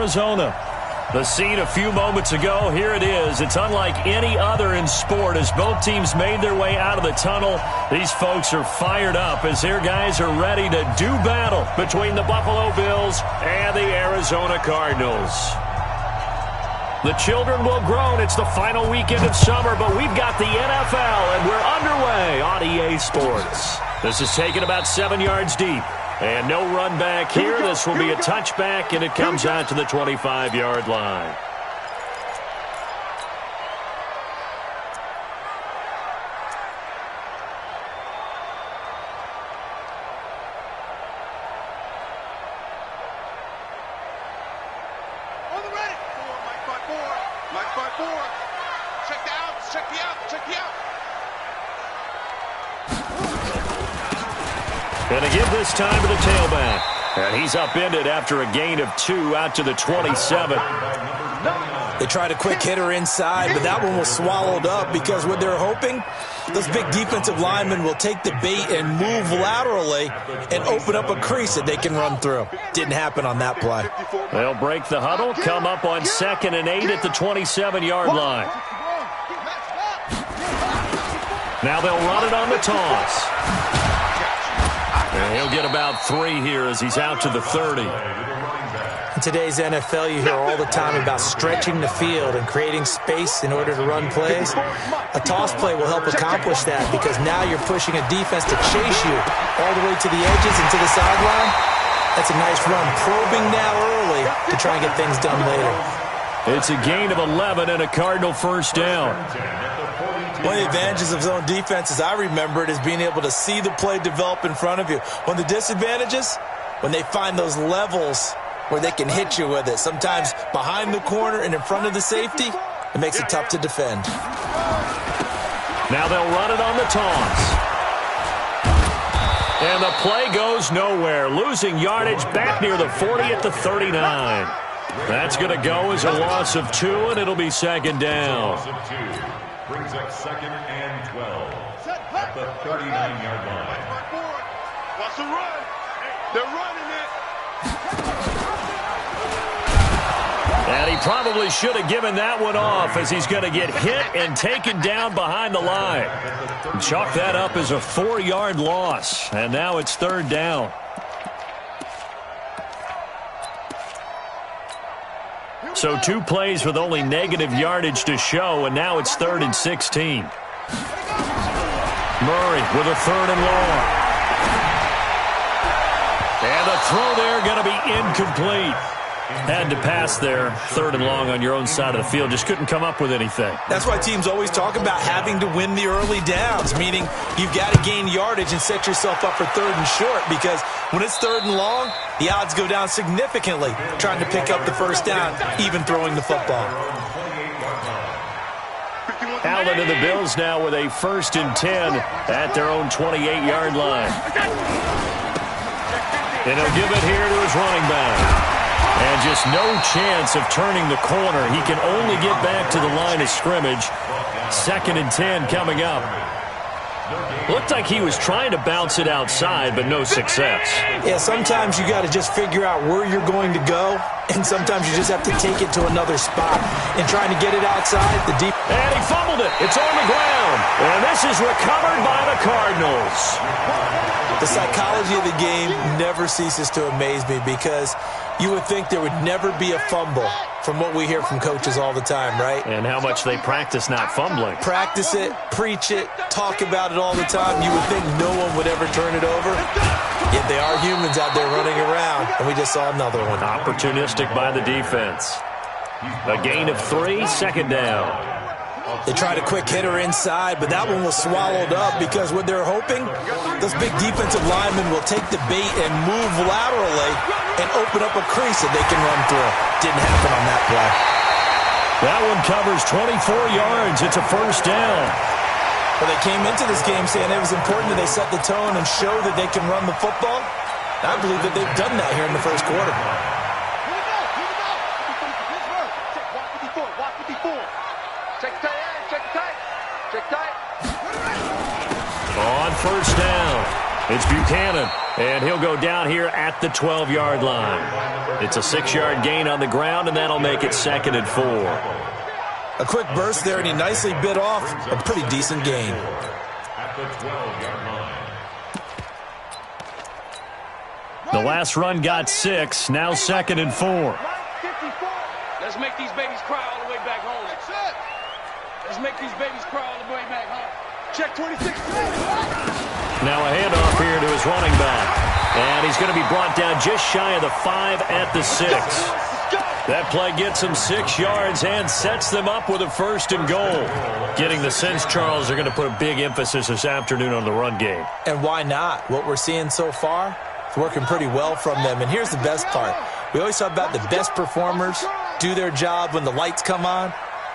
Arizona. The scene a few moments ago, here it is. It's unlike any other in sport as both teams made their way out of the tunnel. These folks are fired up as their guys are ready to do battle between the Buffalo Bills and the Arizona Cardinals. The children will groan. It's the final weekend of summer, but we've got the NFL, and we're underway on EA Sports. This is taken about 7 yards deep. And no run back here. This will be a touchback, and it comes out to the 25-yard line. On the ready. Mike 5-4. Check the outs. Check the out. Check the out. Going to give this time to the tailback. And he's upended after a gain of 2 out to the 27. They tried a quick hitter inside, but that one was swallowed up because what they're hoping, those big defensive linemen will take the bait and move laterally and open up a crease that they can run through. Didn't happen on that play. They'll break the huddle, come up on 2nd and 8 at the 27-yard line. Now they'll run it on the toss. And he'll get about 3 here as he's out to the 30. In today's NFL, you hear all the time about stretching the field and creating space in order to run plays. A toss play will help accomplish that because now you're pushing a defense to chase you all the way to the edges and to the sideline. That's a nice run, probing now early to try and get things done later. It's a gain of 11 and a Cardinal first down. One of the advantages of zone defense, as I remember it, is being able to see the play develop in front of you. One of the disadvantages, when they find those levels where they can hit you with it, sometimes behind the corner and in front of the safety, it makes it tough to defend. Now they'll run it on the toss. And the play goes nowhere, losing yardage back near the 40 at the 39. That's going to go as a loss of 2, and it'll be 2nd down. Brings up 2nd and 12 at the 39-yard line. Watch the run. They're running it. And he probably should have given that one off as he's going to get hit and taken down behind the line. Chalk that up as a 4-yard loss, and now it's 3rd down. So 2 plays with only negative yardage to show, and now it's 3rd and 16. Murray with a 3rd and long. And the throw there going to be incomplete. Had to pass there, 3rd and long on your own side of the field. Just couldn't come up with anything. That's why teams always talk about having to win the early downs, meaning you've got to gain yardage and set yourself up for 3rd and short, because when it's 3rd and long, the odds go down significantly trying to pick up the first down, even throwing the football. Allen and the Bills now with a 1st and 10 at their own 28-yard line. And he'll give it here to his running back. And just no chance of turning the corner. He can only get back to the line of scrimmage. 2nd and 10 coming up. Looked like he was trying to bounce it outside, but no success. Yeah, sometimes you got to just figure out where you're going to go, and sometimes you just have to take it to another spot. And trying to get it outside, the deep... And he fumbled it. It's on the ground. And this is recovered by the Cardinals. The psychology of the game never ceases to amaze me because you would think there would never be a fumble from what we hear from coaches all the time, right? And how much they practice not fumbling. Practice it, preach it, talk about it all the time. You would think no one would ever turn it over. Yet they are humans out there running around, and we just saw another one. Opportunistic by the defense. A gain of 3, 2nd down. They tried a quick hitter inside, but that one was swallowed up because what they're hoping, those big defensive linemen will take the bait and move laterally and open up a crease that they can run through. Didn't happen on that play. That one covers 24 yards. It's a 1st down. Well, they came into this game saying it was important that they set the tone and show that they can run the football. I believe that they've done that here in the 1st quarter. On 1st down, it's Buchanan. And he'll go down here at the 12-yard line. It's a 6-yard gain on the ground, and that'll make it 2nd and 4. A quick burst there, and he nicely bit off a pretty decent gain. At the 12-yard line. The last run got 6, now 2nd and 4. Let's make these babies cry all the way back home. Let's make these babies cry all the way back home. Check 26. Now a handoff here to his running back. And he's going to be brought down just shy of the 5 at the 6. That play gets him 6 yards and sets them up with a 1st and goal. Getting the sense, Charles, they're going to put a big emphasis this afternoon on the run game. And why not? What we're seeing so far, it's working pretty well from them. And here's the best part. We always talk about the best performers do their job when the lights come on.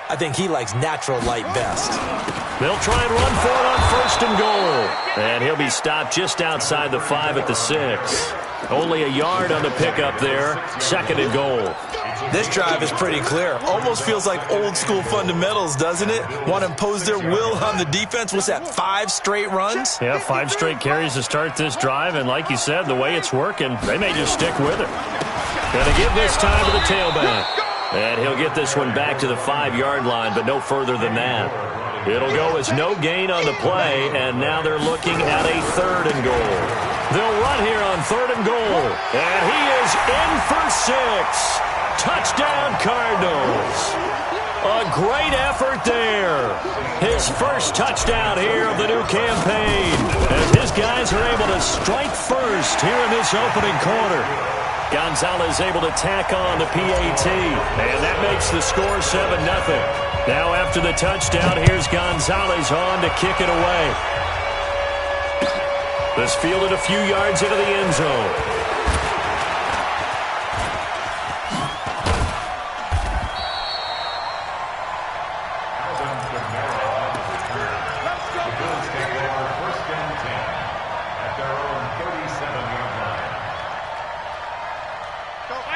I think he likes natural light best. They'll try and run for it on 1st and goal. And he'll be stopped just outside the 5 at the 6. Only a yard on the pickup there. 2nd and goal. This drive is pretty clear. Almost feels like old school fundamentals, doesn't it? Want to impose their will on the defense. What's that, 5 straight runs? Yeah, 5 straight carries to start this drive. And like you said, the way it's working, they may just stick with it. Going to give this time to the tailback. And he'll get this one back to the 5-yard line, but no further than that. It'll go as no gain on the play, and now they're looking at a 3rd and goal. They'll run here on 3rd and goal, and he is in for 6. Touchdown, Cardinals. A great effort there. His first touchdown here of the new campaign, as his guys are able to strike first here in this opening quarter. Gonzalez able to tack on the PAT, and that makes the score 7-0. Now after the touchdown, here's Gonzalez on to kick it away. This fielded a few yards into the end zone.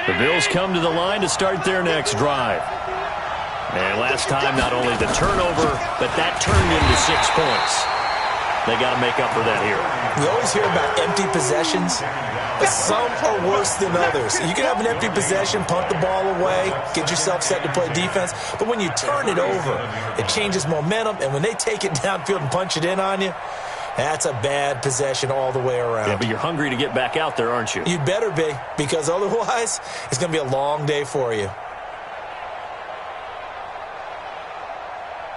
The Bills come to the line to start their next drive. And last time, not only the turnover, but that turned into 6 points. They got to make up for that here. We always hear about empty possessions, but some are worse than others. You can have an empty possession, punt the ball away, get yourself set to play defense, but when you turn it over, it changes momentum, and when they take it downfield and punch it in on you, that's a bad possession all the way around. Yeah, but you're hungry to get back out there, aren't you? You better be, because otherwise, it's going to be a long day for you.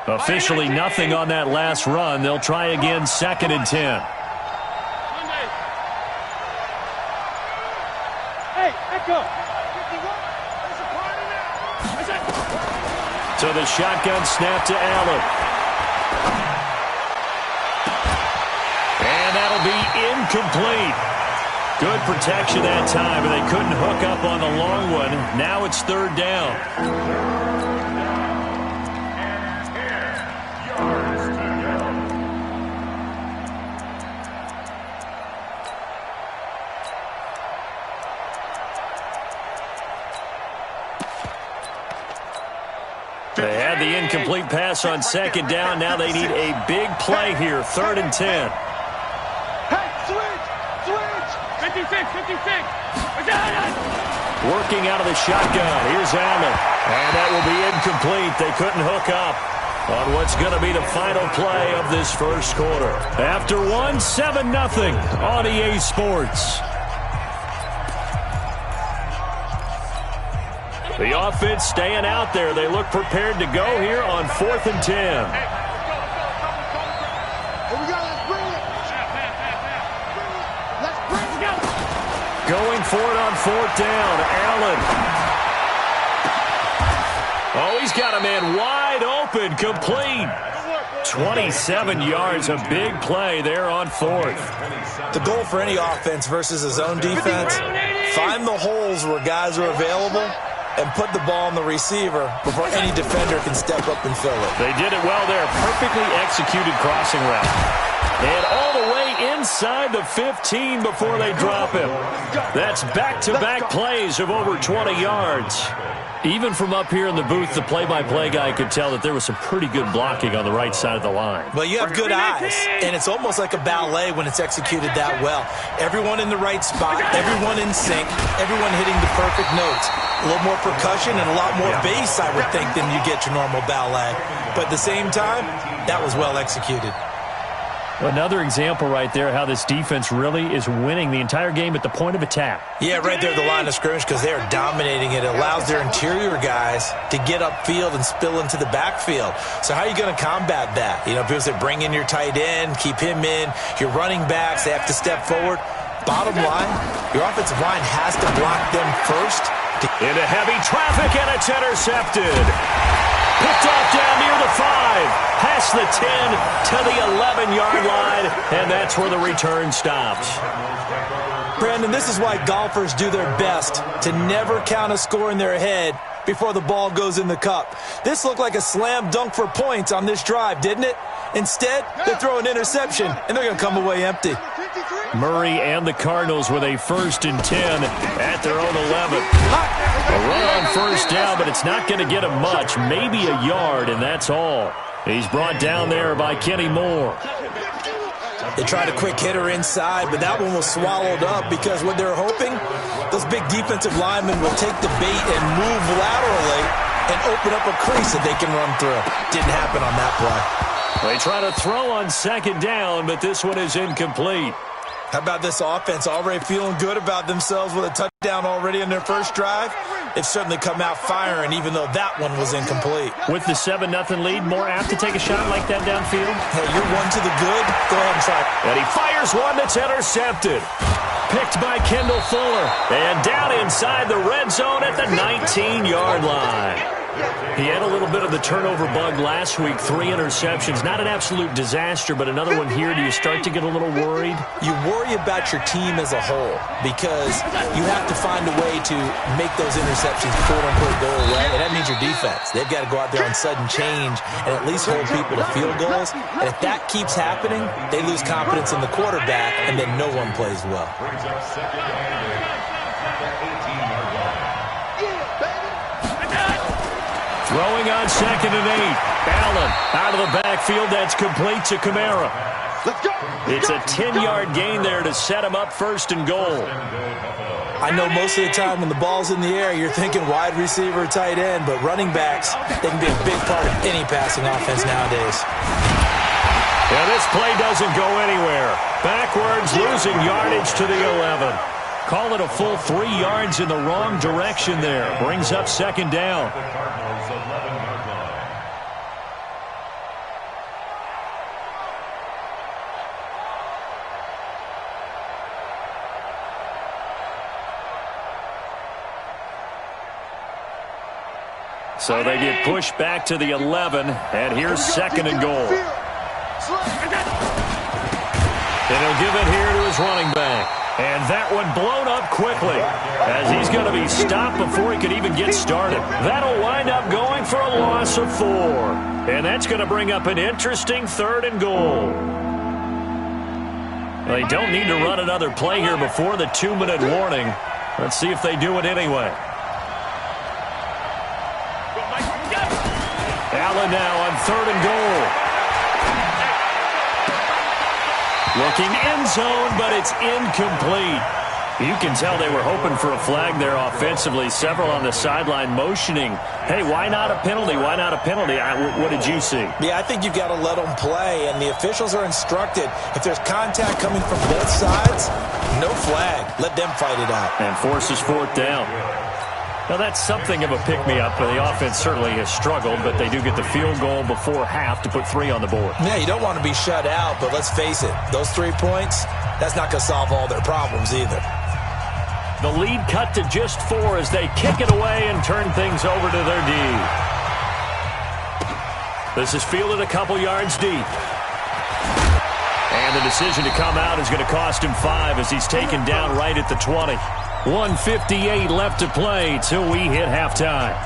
Officially nothing on that last run. They'll try again, 2nd and 10. Hey, echo. So the shotgun snap to Allen. And that'll be incomplete. Good protection that time, and they couldn't hook up on the long one. Now it's 3rd down. They had the incomplete pass on 2nd down. Now they need a big play here, 3rd and 10. Hey, switch! 56! Working out of the shotgun. Here's Allen. And that will be incomplete. They couldn't hook up on what's going to be the final play of this first quarter. After one, 7-0 on EA Sports. The offense staying out there. They look prepared to go here on 4th and 10. Here we go, let's bring it. Let's bring it. Going for it on 4th down. Allen. Oh, he's got a man wide open, complete. 27 yards, a big play there on 4th. The goal for any offense versus a zone defense, find the holes where guys are available and put the ball on the receiver before any defender can step up and fill it. They did it well there. Perfectly executed crossing route. And all the way inside the 15 before they drop him. That's back-to-back plays of over 20 yards. Even from up here in the booth, the play-by-play guy could tell that there was some pretty good blocking on the right side of the line. Well, you have good eyes, and it's almost like a ballet when it's executed that well. Everyone in the right spot, everyone in sync, everyone hitting the perfect notes. A little more percussion and a lot more bass, I would think, than you get your normal ballet. But at the same time, that was well executed. Another example right there how this defense really is winning the entire game at the point of attack. Yeah, right there at the line of scrimmage because they are dominating it. It allows their interior guys to get upfield and spill into the backfield. So how are you going to combat that? You know, people say bring in your tight end, keep him in. Your running backs, they have to step forward. Bottom line, your offensive line has to block them first. Into heavy traffic, and it's intercepted. Picked off down near the 5, past the 10 to the 11-yard line, and that's where the return stops. Brandon, this is why golfers do their best to never count a score in their head before the ball goes in the cup. This looked like a slam dunk for points on this drive, didn't it? Instead, they throw an interception, and they're going to come away empty. Murray and the Cardinals with a 1st and 10 at their own 11. A run on first down, but it's not going to get him much, maybe a yard, and that's all. He's brought down there by Kenny Moore. They tried a quick hitter inside, but that one was swallowed up because what they're hoping, those big defensive linemen will take the bait and move laterally and open up a crease that they can run through. Didn't happen on that play. They try to throw on 2nd down, but this one is incomplete. How about this offense already feeling good about themselves with a touchdown already in their first drive? They've certainly come out firing, even though that one was incomplete. With the 7-0 lead, more apt to take a shot like that downfield? Hey, you're one to the good. Go ahead and try. And he fires one that's intercepted. Picked by Kendall Fuller. And down inside the red zone at the 19-yard line. He had a little bit of the turnover bug last week, 3 interceptions. Not an absolute disaster, but another one here. Do you start to get a little worried? You worry about your team as a whole because you have to find a way to make those interceptions, quote-unquote, go away, and that means your defense. They've got to go out there on sudden change and at least hold people to field goals. And if that keeps happening, they lose confidence in the quarterback, and then no one plays well. Throwing on 2nd and 8. Allen out of the backfield. That's complete to Kamara. It's a 10-yard gain there to set him up 1st and goal. I know most of the time when the ball's in the air, you're thinking wide receiver, tight end, but running backs, they can be a big part of any passing offense nowadays. Yeah, this play doesn't go anywhere. Backwards, losing yardage to the 11. Call it a full 3 yards in the wrong direction there. Brings up 2nd down. So they get pushed back to the 11, and here's 2nd and goal. And he'll give it here to his running back. And that one blown up quickly as he's going to be stopped before he could even get started. That'll wind up going for a loss of 4. And that's going to bring up an interesting 3rd and goal. They don't need to run another play here before the 2-minute warning. Let's see if they do it anyway. Allen now on 3rd and goal. Looking end zone, but it's incomplete. You can tell they were hoping for a flag there offensively. Several on the sideline motioning, hey, why not a penalty? Why not a penalty? What did you see? Yeah, I think you've got to let them play, and the officials are instructed. If there's contact coming from both sides, no flag. Let them fight it out. And forces 4th down. Now, that's something of a pick-me-up. The offense certainly has struggled, but they do get the field goal before half to put 3 on the board. Yeah, you don't want to be shut out, but let's face it, those 3 points, that's not going to solve all their problems either. The lead cut to just 4 as they kick it away and turn things over to their D. This is fielded a couple yards deep. And the decision to come out is going to cost him 5 as he's taken down right at the 20. 1:58 left to play till we hit halftime.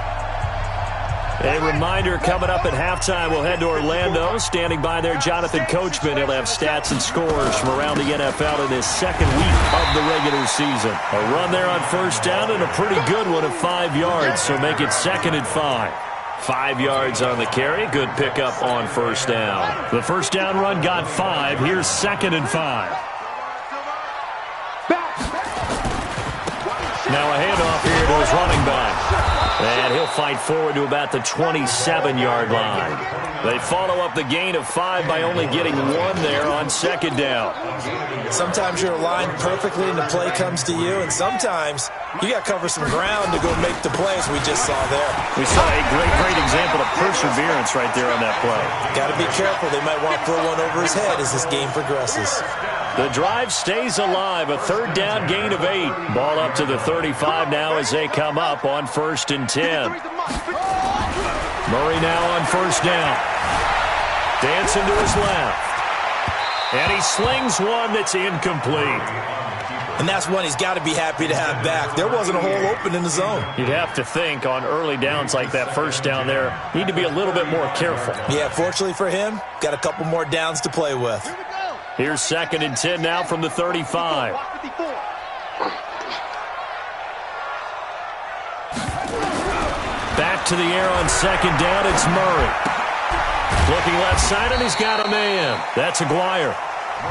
A reminder, coming up at halftime, we'll head to Orlando. Standing by there, Jonathan Coachman. He'll have stats and scores from around the NFL in his second week of the regular season. A run there on first down and a pretty good one of 5 yards, so make it 2nd and 5. 5 yards on the carry. Good pickup on first down. The first down run got 5. Here's 2nd and 5. Now a handoff here to his running back. And he'll fight forward to about the 27-yard line. They follow up the gain of 5 by only getting 1 there on 2nd down. Sometimes you're aligned perfectly and the play comes to you, and sometimes you got to cover some ground to go make the plays we just saw there. We saw a great example of perseverance right there on that play. Got to be careful. They might want to throw one over his head as this game progresses. The drive stays alive. A 3rd down gain of 8. Ball up to the 35 now as they come up on 1st and 10. Murray now on first down. Dancing to his left. And he slings one that's incomplete. And that's one he's got to be happy to have back. There wasn't a hole open in the zone. You'd have to think on early downs like that first down there, need to be a little bit more careful. Yeah, fortunately for him, got a couple more downs to play with. Here's 2nd and 10 now from the 35. Back to the air on 2nd down, it's Murray. Looking left side, and he's got a man. That's Aguirre.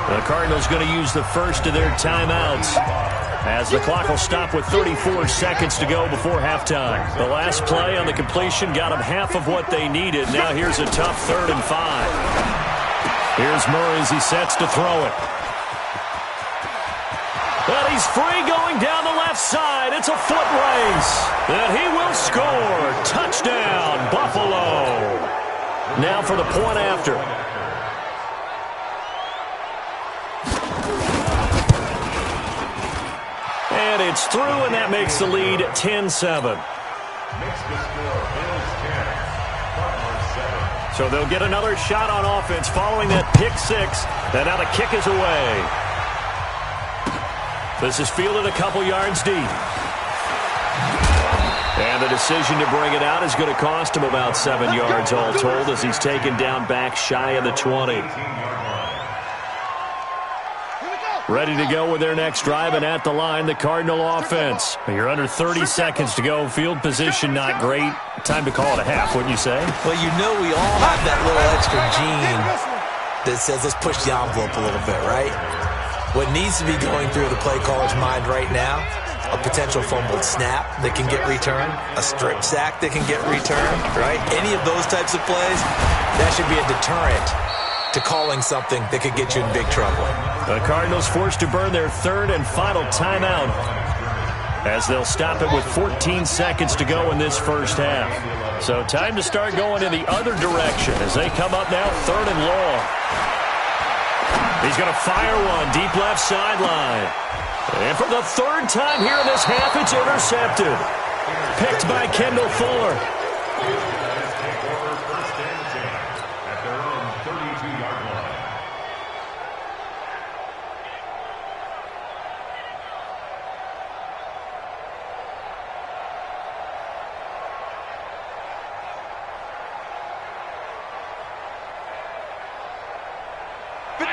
The Cardinals going to use the first of their timeouts as the clock will stop with 34 seconds to go before halftime. The last play on the completion got them half of what they needed. Now here's a tough 3rd and 5. Here's Murray as he sets to throw it. But he's free going down the left side. It's a foot race. And he will score. Touchdown, Buffalo. Now for the point after. And it's through, and that makes the lead 10-7. So they'll get another shot on offense following that pick 6. And now the kick is away. This is fielded a couple yards deep. And the decision to bring it out is going to cost him about 7 yards all told as he's taken down back shy of the 20. Ready to go with their next drive, and at the line, the Cardinal offense. You're under 30 seconds to go. Field position not great. Time to call it a half, wouldn't you say? Well, you know we all have that little extra gene that says let's push the envelope a little bit, right? What needs to be going through the play caller's mind right now, a potential fumbled snap that can get returned, a strip sack that can get returned, right? Any of those types of plays, that should be a deterrent to calling something that could get you in big trouble. The Cardinals forced to burn their 3rd and final timeout as they'll stop it with 14 seconds to go in this first half. So time to start going in the other direction as they come up now 3rd and long. He's going to fire one deep left sideline. And for the 3rd time here in this half, it's intercepted. Picked by Kendall Fuller.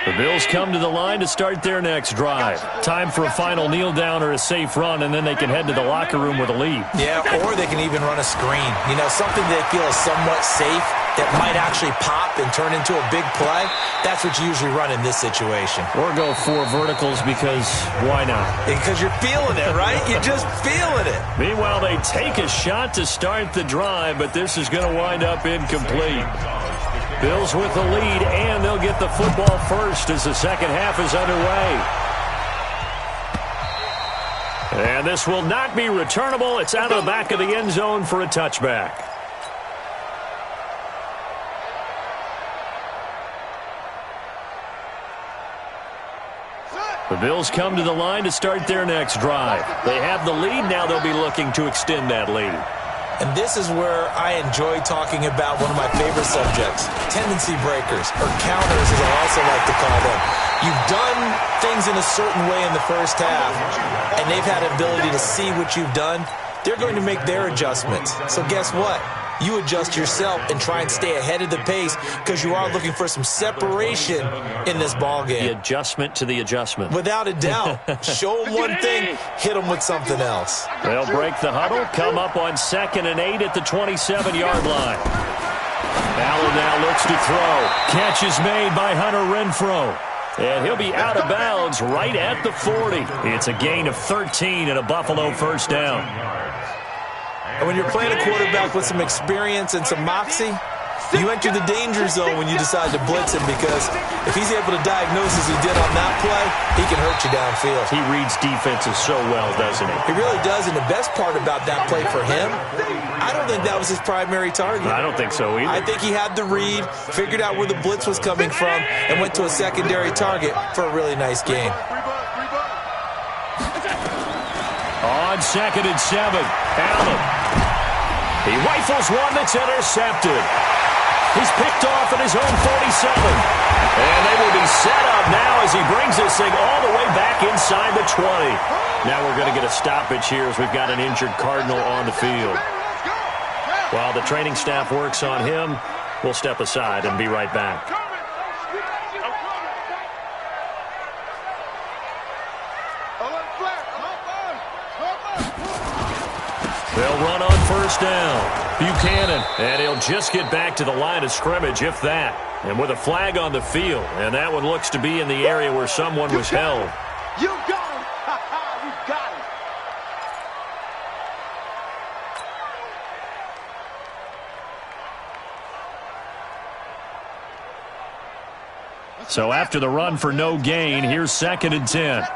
The Bills come to the line to start their next drive. Time for a final kneel down or a safe run, and then they can head to the locker room with a lead. Yeah, or they can even run a screen. You know, something they feel is somewhat safe that might actually pop and turn into a big play. That's what you usually run in this situation. Or go 4 verticals because why not? Because you're feeling it, right? You're just feeling it. Meanwhile, they take a shot to start the drive, but this is going to wind up incomplete. Bills with the lead, and they'll get the football first as the second half is underway. And this will not be returnable. It's out of the back of the end zone for a touchback. The Bills come to the line to start their next drive. They have the lead. Now they'll be looking to extend that lead. And this is where I enjoy talking about one of my favorite subjects, tendency breakers, or counters as I also like to call them. You've done things in a certain way in the first half, and they've had an ability to see what you've done. They're going to make their adjustments. So guess what? you adjust yourself and try and stay ahead of the pace because you are looking for some separation in this ball game. The adjustment to the adjustment. Without a doubt. Show them one thing, hit them with something else. They'll break the huddle, come up on 2nd and 8 at the 27-yard line. Allen now looks to throw. Catch is made by Hunter Renfrow. And he'll be out of bounds right at the 40. It's a gain of 13 and a Buffalo first down. And when you're playing a quarterback with some experience and some moxie, you enter the danger zone when you decide to blitz him, because if he's able to diagnose as he did on that play, he can hurt you downfield. He reads defenses so well, doesn't he? He really does, and the best part about that play for him, I don't think that was his primary target. I don't think so either. I think he had the read, figured out where the blitz was coming from, and went to a secondary target for a really nice gain. On 2nd and 7, Allen. He rifles one that's intercepted. He's picked off at his own 47. And they will be set up now as he brings this thing all the way back inside the 20. Now we're going to get a stoppage here as we've got an injured Cardinal on the field. While the training staff works on him, we'll step aside and be right back. They'll run on first down. Buchanan, and he'll just get back to the line of scrimmage, if that. And with a flag on the field, and that one looks to be in the area where someone was held. You got him. You got him. So after the run for no gain, here's 2nd and 10.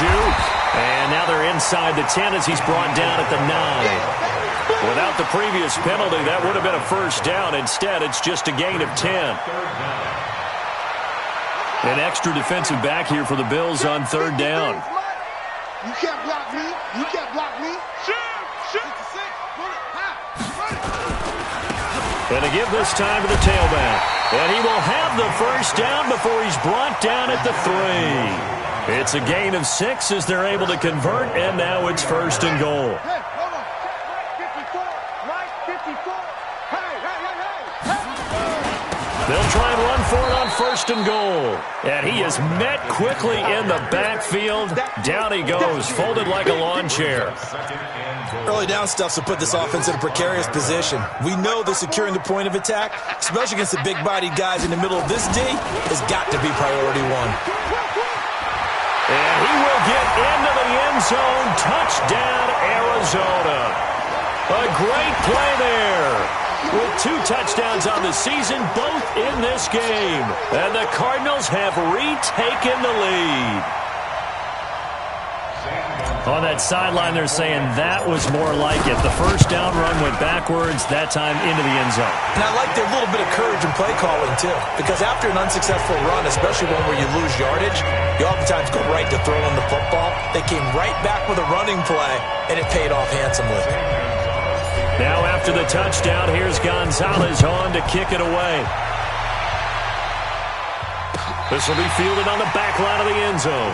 And now they're inside the 10 as he's brought down at the 9. Without the previous penalty, that would have been a first down. Instead, it's just a gain of 10. An extra defensive back here for the Bills on 3rd down. You can't block me. You can't block me. And they give this time to the tailback. And he will have the first down before he's brought down at the 3. It's a gain of 6 as they're able to convert, and now it's 1st and goal. They'll try and run for it on 1st and goal. And he is met quickly in the backfield. Down he goes, folded like a lawn chair. Early down stuff will put this offense in a precarious position. We know that securing the point of attack, especially against the big-bodied guys in the middle of this D, has got to be priority 1. And he will get into the end zone. Touchdown, Arizona. A great play there. With 2 touchdowns on the season, both in this game. And the Cardinals have retaken the lead. On that sideline, they're saying that was more like it. The first down run went backwards, that time into the end zone. And I like their little bit of courage in play calling, too. Because after an unsuccessful run, especially one where you lose yardage, you oftentimes go right to throwing the football. They came right back with a running play, and it paid off handsomely. Now after the touchdown, here's Gonzalez on to kick it away. This will be fielded on the back line of the end zone.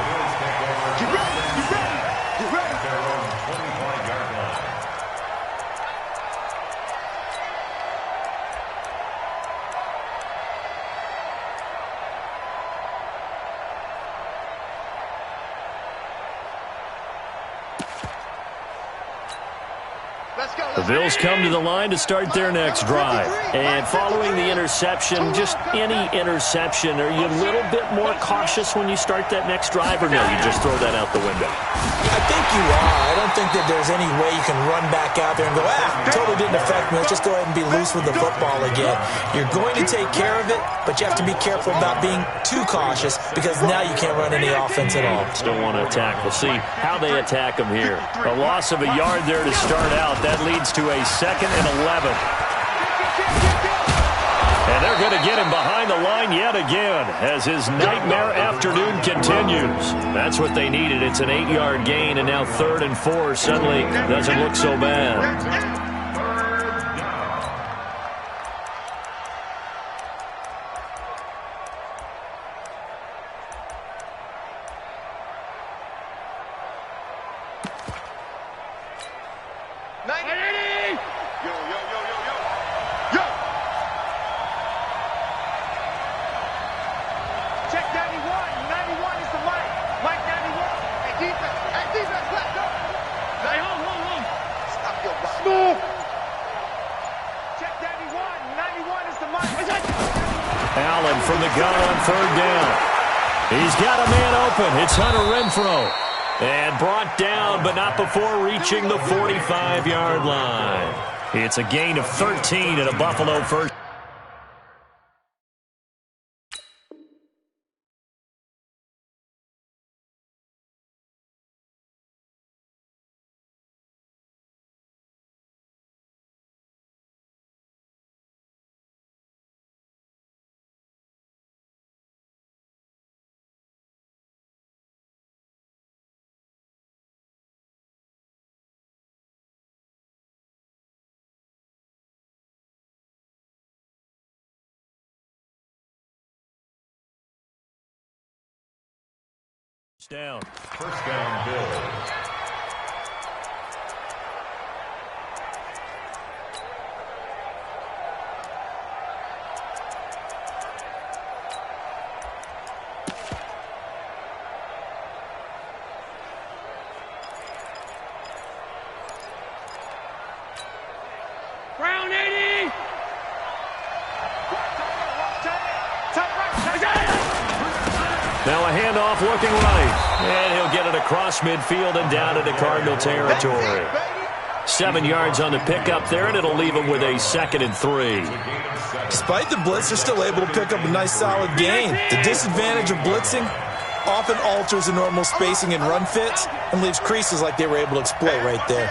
The Bills come to the line to start their next drive. And following the interception, just any interception, are you a little bit more cautious when you start that next drive, or no, you just throw that out the window? I think you are. I don't think that there's any way you can run back out there and go, totally didn't affect me. Let's just go ahead and be loose with the football again. You're going to take care of it, but you have to be careful about being too cautious because now you can't run any offense at all. Still want to attack. We'll see how they attack them here. A loss of a yard there to start out. That leads to a 2nd and 11. And they're going to get him behind the line yet again as his nightmare afternoon continues. That's what they needed. It's an 8-yard gain, and now 3rd and 4 suddenly doesn't look so bad. from the gun on third down. He's got a man open. It's Hunter Renfrow. And brought down, but not before reaching the 45-yard line. It's a gain of 13 and a Buffalo first. Down. First down, Bills. Brown 80! Now a handoff looking right. And he'll get it across midfield and down into Cardinal territory. 7 yards on the pickup there, and it'll leave him with a 2nd and 3. Despite the blitz, they're still able to pick up a nice solid gain. The disadvantage of blitzing often alters the normal spacing and run fits and leaves creases like they were able to exploit right there.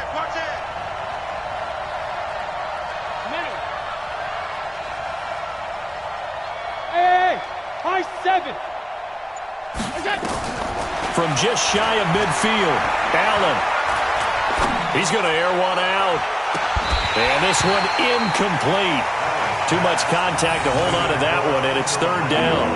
Hey, high 7. From just shy of midfield, Allen. He's going to air one out. And this one incomplete. Too much contact to hold on to that one, and it's third down.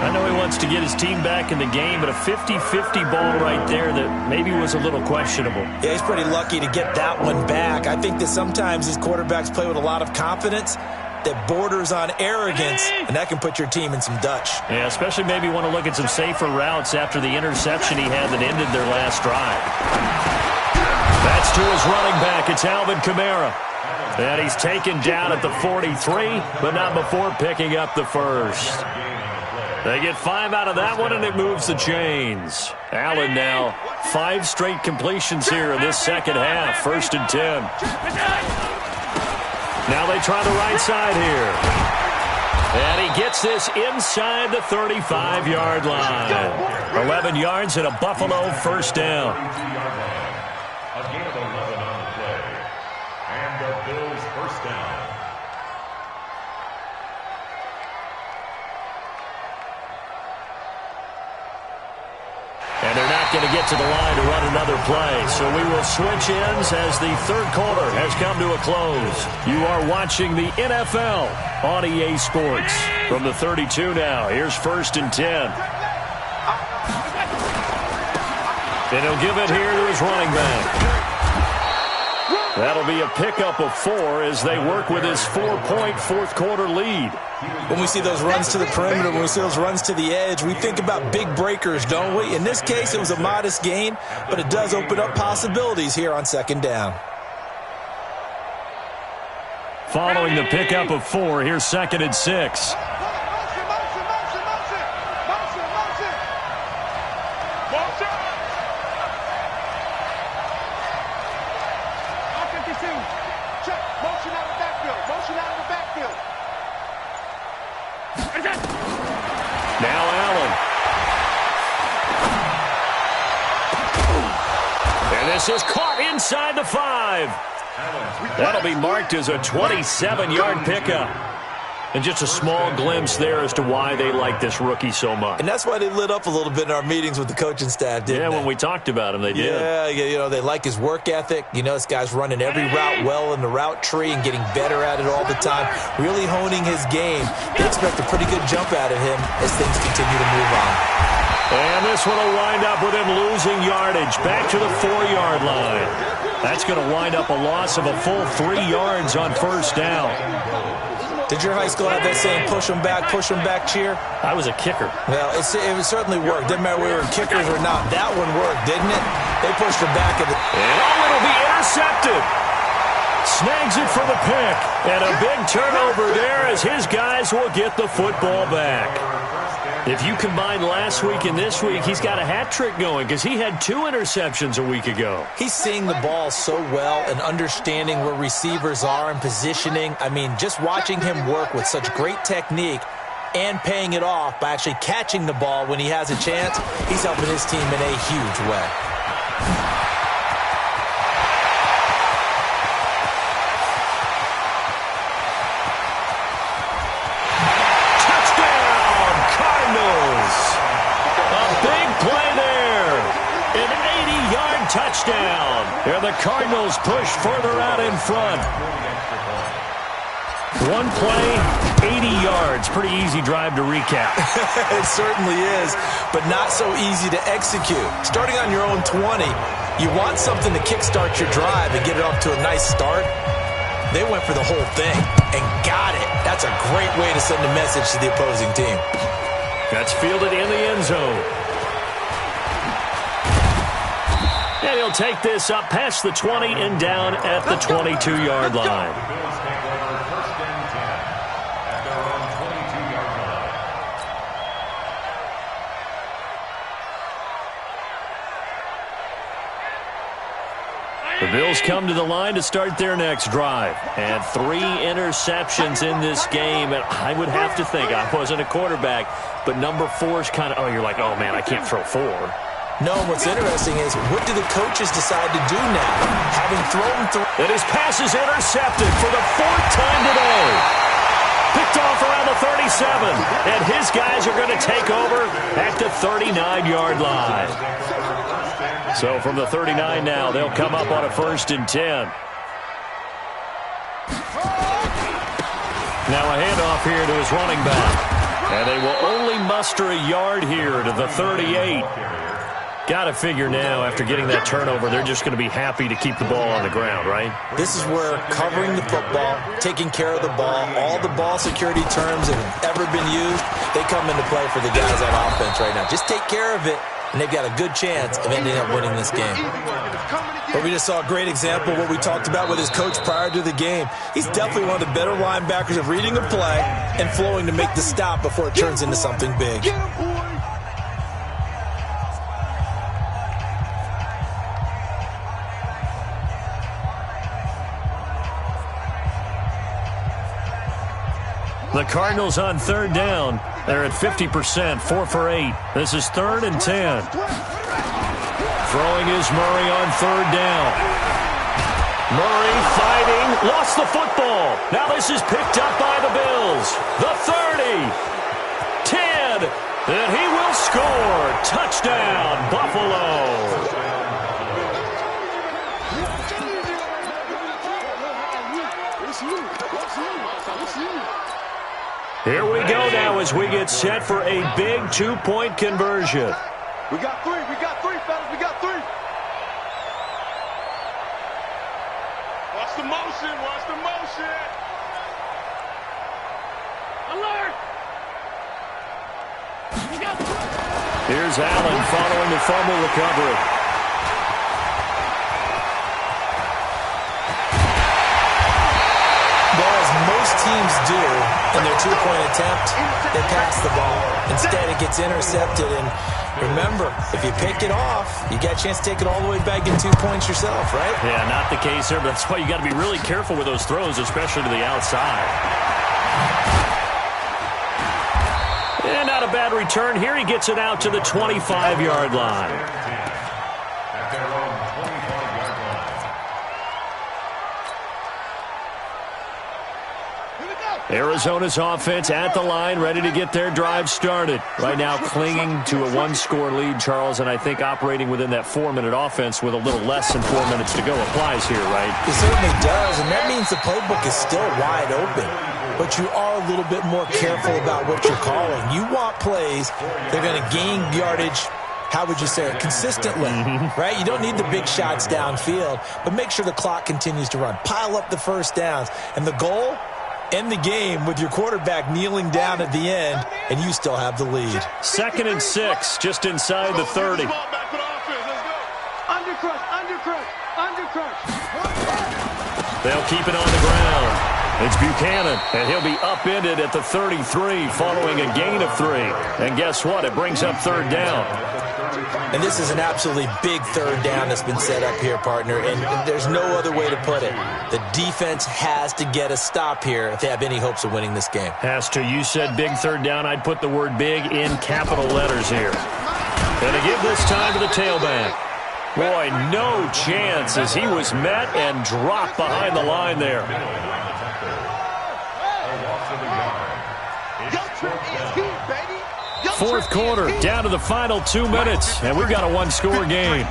I know he wants to get his team back in the game, but a 50-50 ball right there that maybe was a little questionable. Yeah, he's pretty lucky to get that one back. I think that sometimes these quarterbacks play with a lot of confidence that borders on arrogance, and that can put your team in some Dutch. Yeah, especially maybe want to look at some safer routes after the interception he had that ended their last drive. That's to his running back. It's Alvin Kamara. And he's taken down at the 43, but not before picking up the first. They get 5 out of that one, and it moves the chains. Allen now 5 straight completions here in this second half. 1st and 10. Now they try the right side here. And he gets this inside the 35-yard line. 11 yards and a Buffalo first down. A gain of 11 on the play. And the Bills first down. And they're not going to get to the line to run another play. So we will switch ends as the third quarter has come to a close. You are watching the NFL on EA Sports. From the 32 now, here's 1st and 10. And he'll give it here to his running back. That'll be a pickup of 4 as they work with his 4-point fourth-quarter lead. When we see those runs to the perimeter, when we see those runs to the edge, we think about big breakers, don't we? In this case, it was a modest gain, but it does open up possibilities here on 2nd down. Following the pickup of 4, here's 2nd and 6. Now Allen. And this is caught inside the 5. That'll be marked as a 27-yard pickup. And just a small glimpse there as to why they like this rookie so much. And that's why they lit up a little bit in our meetings with the coaching staff, didn't they? Yeah, when we talked about him, they did. Yeah, you know, they like his work ethic. You know, this guy's running every route well in the route tree and getting better at it all the time, really honing his game. They expect a pretty good jump out of him as things continue to move on. And this one will wind up with him losing yardage back to the 4-yard line. That's going to wind up a loss of a full 3 yards on 1st down. Did your high school have that saying, push them back cheer? I was a kicker. Well, it certainly worked. Didn't matter whether we were kickers or not. That one worked, didn't it? They pushed it back. And it'll be intercepted. Snags it for the pick. And a big turnover there as his guys will get the football back. If you combine last week and this week, he's got a hat trick going because he had 2 interceptions a week ago. He's seeing the ball so well and understanding where receivers are and positioning. I mean, just watching him work with such great technique and paying it off by actually catching the ball when he has a chance, he's helping his team in a huge way. Touchdown. Here the Cardinals push further out in front. One play, 80 yards. Pretty easy drive to recap. It certainly is, but not so easy to execute. Starting on your own 20, you want something to kickstart your drive and get it off to a nice start. They went for the whole thing and got it. That's a great way to send a message to the opposing team. That's fielded in the end zone. And he'll take this up past the 20 and down at the 22-yard line. The Bills come to the line to start their next drive. And 3 interceptions in this game. And I would have to think, I wasn't a quarterback, but number 4 is kind of, oh, you're like, oh, man, I can't throw 4. No, what's interesting is, what do the coaches decide to do now? Having thrown through... And his pass is intercepted for the 4th time today. Picked off around the 37. And his guys are going to take over at the 39-yard line. So from the 39 now, they'll come up on a 1st and 10. Now a handoff here to his running back. And they will only muster a yard here to the 38. Got to figure now, after getting that turnover, they're just going to be happy to keep the ball on the ground, right? This is where covering the football, taking care of the ball, all the ball security terms that have ever been used, they come into play for the guys on offense right now. Just take care of it, and they've got a good chance of ending up winning this game. But we just saw a great example of what we talked about with his coach prior to the game. He's definitely one of the better linebackers of reading a play and flowing to make the stop before it turns into something big. The Cardinals on 3rd down. They're at 50%, 4 for 8. This is 3rd and 10. Throwing is Murray on 3rd down. Murray fighting, lost the football. Now this is picked up by the Bills. The 30, 10, and he will score. Touchdown, Buffalo. Here we go now as we get set for a big 2-point conversion. We got 3, fellas, we got 3. Watch the motion, Alert! Here's Allen following the fumble recovery. Most teams do in their 2-point attempt, they pass the ball. Instead, it gets intercepted. And remember, if you pick it off, you got a chance to take it all the way back in 2 points yourself, right? Yeah, not the case here, but that's why you got to be really careful with those throws, especially to the outside. And not a bad return here. He gets it out to the 25-yard line. Arizona's offense at the line, ready to get their drive started. Right now clinging to a 1-score lead, Charles, and I think operating within that 4-minute offense with a little less than 4 minutes to go applies here, right? It certainly does, and that means the playbook is still wide open. But you are a little bit more careful about what you're calling. You want plays that are going to gain yardage, how would you say it, consistently, right? You don't need the big shots downfield, but make sure the clock continues to run. Pile up the first downs, and the goal, end the game with your quarterback kneeling down at the end, and you still have the lead. 2nd and 6, just inside the 30. Undercrush. They'll keep it on the ground. It's Buchanan, and he'll be upended at the 33 following a gain of 3. And guess what? It brings up third down. And this is an absolutely big third down that's been set up here, partner, and there's no other way to put it. The defense has to get a stop here if they have any hopes of winning this game. Has to. You said big third down. I'd put the word big in capital letters here. And to give this time to the tailback. Boy, no chance as he was met and dropped behind the line there. Fourth quarter, down to the final 2 minutes, and we've got a one-score game.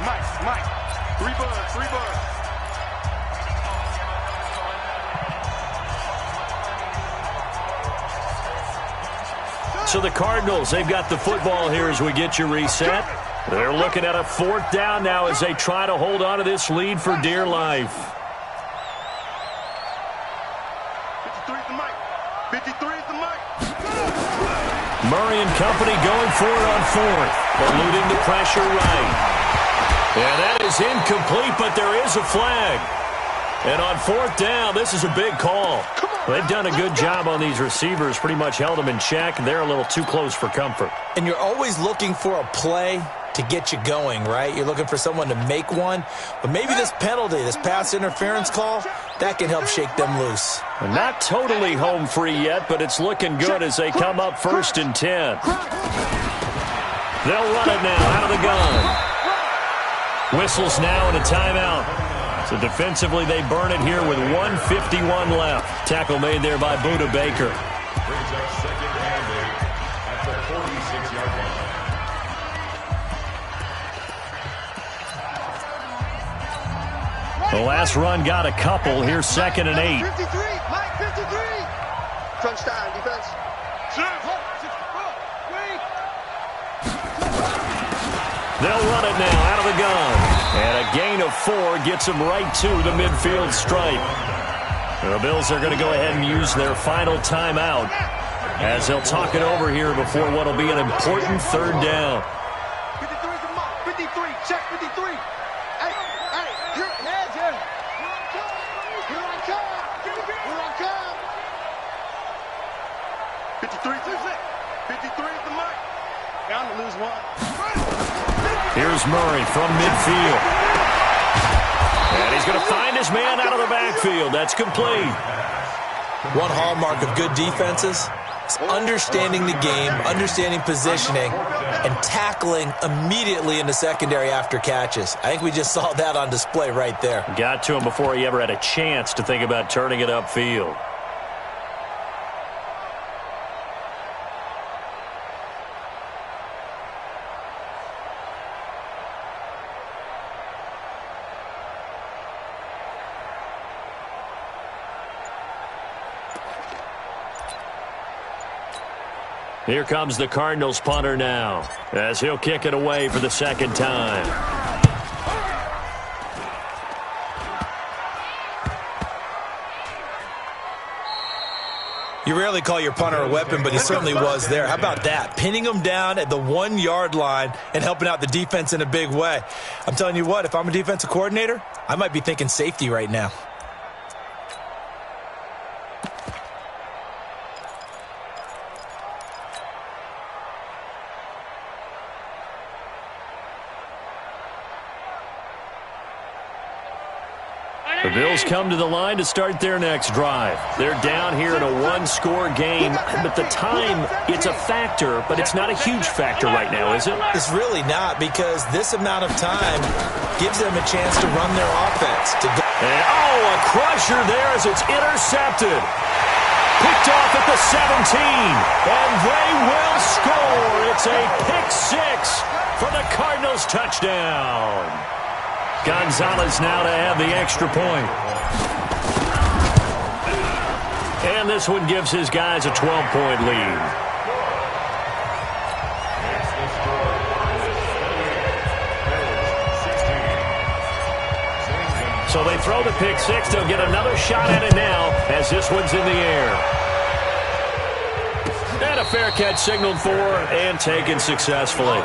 So the Cardinals, they've got the football here as we get you reset. They're looking at a fourth down now as they try to hold on to this lead for dear life. 53 is the mic. 53 is the mic. Murray and company going for it on fourth, eluding the pressure right. And that is incomplete, but there is a flag. And on fourth down, this is a big call. They've done a good job on these receivers, pretty much held them in check. They're a little too close for comfort. And you're always looking for a play to get you going, right? You're looking for someone to make one. But maybe this penalty, this pass interference call, that can help shake them loose. Not totally home free yet, but it's looking good as they come up 1st and 10. They'll run it now out of the gun. Whistles now and a timeout. So defensively, they burn it here with 1:51 left. Tackle made there by Buda Baker. Brings up second and 8 at the 46-yard line. The last run got a couple. Here's 2nd and 8. 53, Mike, 53. Touchdown, defense. They'll run it now out of the gun. And a gain of 4 gets them right to the midfield stripe. The Bills are going to go ahead and use their final timeout as they'll talk it over here before what will be an important third down. 53 is the mark. 53, check 53. Hey, here I come. Here I come. 53 is it. 53 is the mark. Down to lose one. Here's Murray from midfield. And he's going to find his man out of the backfield. That's complete. One hallmark of good defenses is understanding the game, understanding positioning, and tackling immediately in the secondary after catches. I think we just saw that on display right there. Got to him before he ever had a chance to think about turning it upfield. Here comes the Cardinals punter now, as he'll kick it away for the second time. You rarely call your punter a weapon, but he certainly was there. How about that? Pinning him down at the 1-yard line and helping out the defense in a big way. I'm telling you what, if I'm a defensive coordinator, I might be thinking safety right now. The Bills come to the line to start their next drive. They're down here in a one-score game, but the time, it's a factor, but it's not a huge factor right now, is it? It's really not, because this amount of time gives them a chance to run their offense. And, a crusher there as it's intercepted. Picked off at the 17, and they will score. It's a pick six for the Cardinals touchdown. Gonzalez now to add the extra point. And this one gives his guys a 12-point lead. So they throw the pick six. They'll get another shot at it now as this one's in the air. And a fair catch signaled for and taken successfully.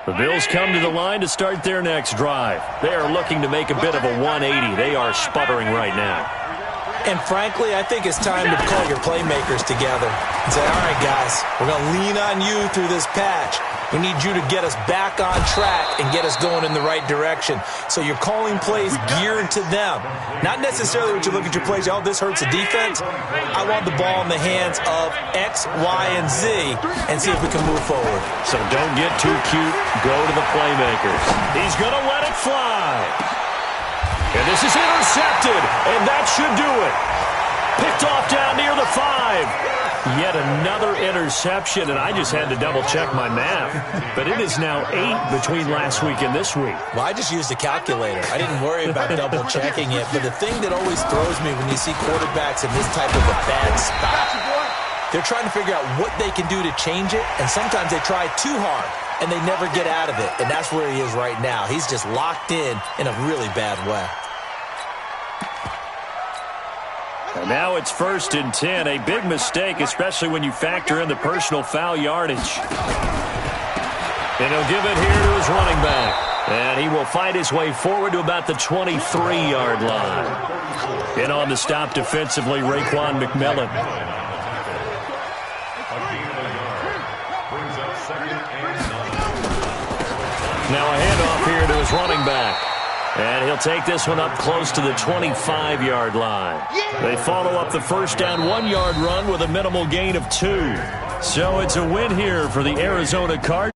The Bills come to the line to start their next drive. They are looking to make a bit of a 180. They are sputtering right now. And frankly, I think it's time to call your playmakers together and say, all right, guys, we're going to lean on you through this patch. We need you to get us back on track and get us going in the right direction. So you're calling plays geared to them. Not necessarily what you look at your plays, oh, this hurts the defense. I want the ball in the hands of X, Y, and Z and see if we can move forward. So don't get too cute. Go to the playmakers. He's going to let it fly. And this is intercepted, and that should do it. Picked off down near the 5. Yet another interception, and I just had to double-check my math. But it is now 8 between last week and this week. Well, I just used a calculator. I didn't worry about double-checking it. But the thing that always throws me when you see quarterbacks in this type of a bad spot, they're trying to figure out what they can do to change it, and sometimes they try too hard, and they never get out of it. And that's where he is right now. He's just locked in a really bad way. And now it's 1st and 10. A big mistake, especially when you factor in the personal foul yardage. And he'll give it here to his running back. And he will fight his way forward to about the 23-yard line. In on the stop defensively, Raekwon McMillan. Now a handoff here to his running back. And he'll take this one up close to the 25-yard line. They follow up the first down 1-yard run with a minimal gain of 2. So it's a win here for the Arizona Cardinals.